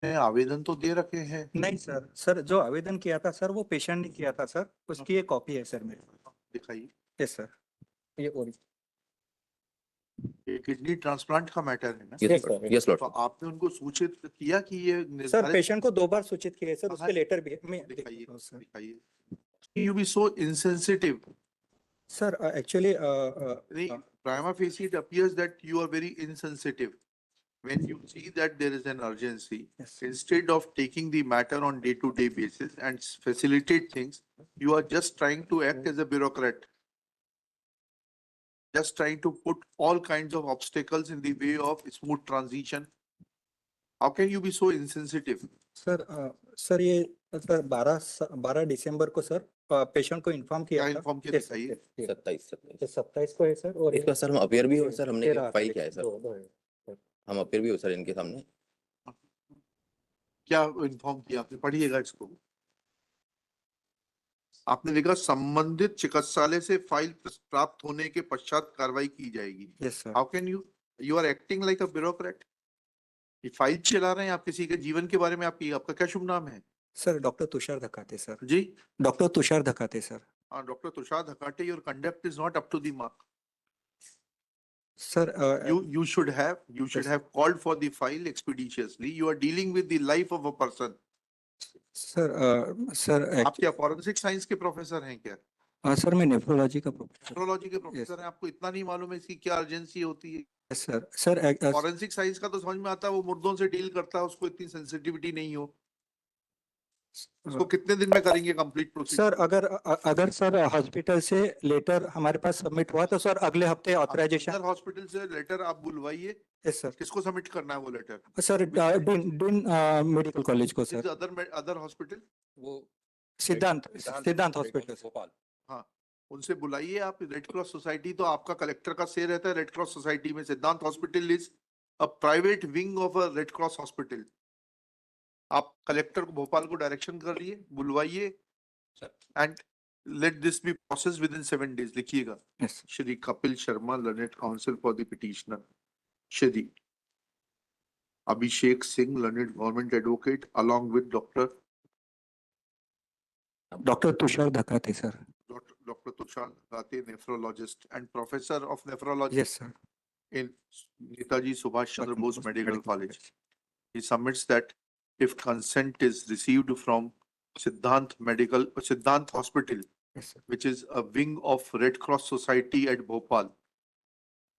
आवेदन तो दे रखे हैं। नहीं सर, सर जो आवेदन किया था सर वो पेशेंट ने किया था सर, उसकी एक कॉपी है सर मेरे पास। दिखाइए। यस सर, ये ओरिजिनल। ये किडनी ट्रांसप्लांट का मैटर है ना? यस सर, यस तो लॉर्ड। आपने उनको सूचित किया कि ये सर निर्धारित? पेशेंट को 2 बार सूचित किया है सर, कहाँ उसके है? लेटर भी है। मैं दिखाइए, देखता हूँ सर। दिखाइए। You be so insensitive. Sir actually Prima facie it appears that you are very insensitive. When you see that there is an urgency, Yes. instead of taking the matter on day-to-day basis and facilitate things, you are just trying to act as a bureaucrat. Just trying to put all kinds of obstacles in the way of smooth transition. How can you be so insensitive? Sir sir ये sir 12 दिसंबर को sir patient को inform किया क्या था। Inform किया? Yes, sir, दिखाइए। yes, yes. 27 को है सर, और इसका सर हम अपेयर भी हो सर, हमने 13 फाइल किया है सर, दो है सर। हम अपेयर भी हो सर इनके सामने। क्या इन्फॉर्म किया आपने? पढ़िएगा इसको। आपने लिखा संबंधित चिकित्सालय से फाइल प्राप्त होने के पश्चात कार्रवाई की जाएगी। Yes sir. How can you are acting like a bureaucrat? ये फाइल चला रहे हैं आप किसी के जीवन के बारे में। आपका क्या शुभ नाम है? Sir doctor Tushar Dhakate sir. जी, डॉक्टर तुषार धकाते सर। हाँ, doctor Tushar Dhakate, your conduct is not up to the mark. Sir, You should have called for the file expeditiously. You are dealing with the life of a person. Sir आप क्या forensic science के professor हैं क्या? Sir मैं nephrology का professor. Nephrology के professor हैं, आपको इतना नहीं मालूम है इसकी क्या अर्जेंसी होती है? सर फॉरेंसिक साइंस का तो समझ में आता है, वो मुर्दों से डील करता है, उसको इतनी सेंसिटिविटी नहीं हो। उसको कितने दिन में करेंगे कंप्लीट प्रोसेस? सर अगर सर हॉस्पिटल से लेटर हमारे पास सबमिट हुआ तो सर अगले हफ्ते ऑथराइजेशन। हॉस्पिटल से लेटर आप बुलवाइए। Yes sir. किसको सबमिट करना है वो letter? Sir dean medical college को सर। Other hospital? वो सिद्धांत हॉस्पिटल भोपाल। हाँ, उनसे बुलाइए आप। रेड क्रॉस सोसाइटी तो आपका कलेक्टर का से रहता है। रेड क्रॉस सोसाइटी में Siddhant hospital is a private wing of a red cross hospital. आप कलेक्टर को भोपाल को डायरेक्शन करिए, बुलवाइए and let this be process within 7 days। लिखिएगा। Yes. Shri Kapil Sharma, learned counsel for the petitioner. Shri Abhishek Singh, learned government advocate, along with doctor Tushar Dhakate sir. Dr. Tushar Dhakate, nephrologist and professor of nephrology yes sir. in Netaji Subhash Chandra Bose Medical College. He submits that if consent is received from Siddhant Hospital, Yes, sir. which is a wing of Red Cross Society at Bhopal,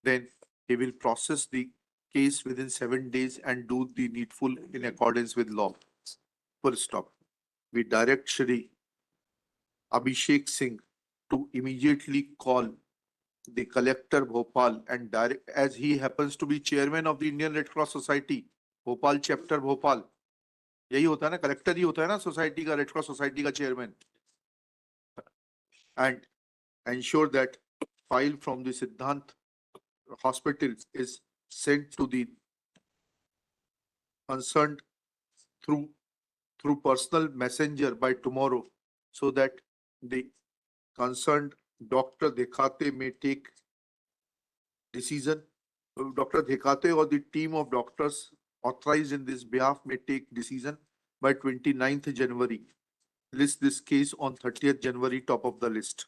then he will process the case within 7 days and do the needful in accordance with law. Full stop. We direct Shri Abhishek Singh to immediately call the collector Bhopal and direct, as he happens to be chairman of the Indian Red Cross Society, Bhopal chapter Bhopal. यही होता है ना, collector ही होता है ना society का, red cross society का chairman. And ensure that file from the Siddhant hospital is sent to the concerned through personal messenger by tomorrow, so that the concerned Dr. Dhekate may take decision. Dr. Dhekate or the team of doctors authorized in this behalf may take decision by 29th January. List this case on 30th January, top of the list.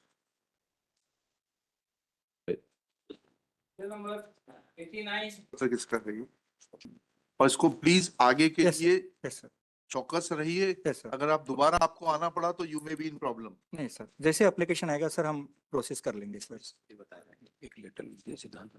Sir किसका है ये? और इसको please आगे के लिए चौकस रहिए। अगर आप दोबारा आपको आना पड़ा तो you may be in problem. नहीं सर, जैसे एप्लीकेशन आएगा सर हम प्रोसेस कर लेंगे सर। एक लेटर सिद्धांत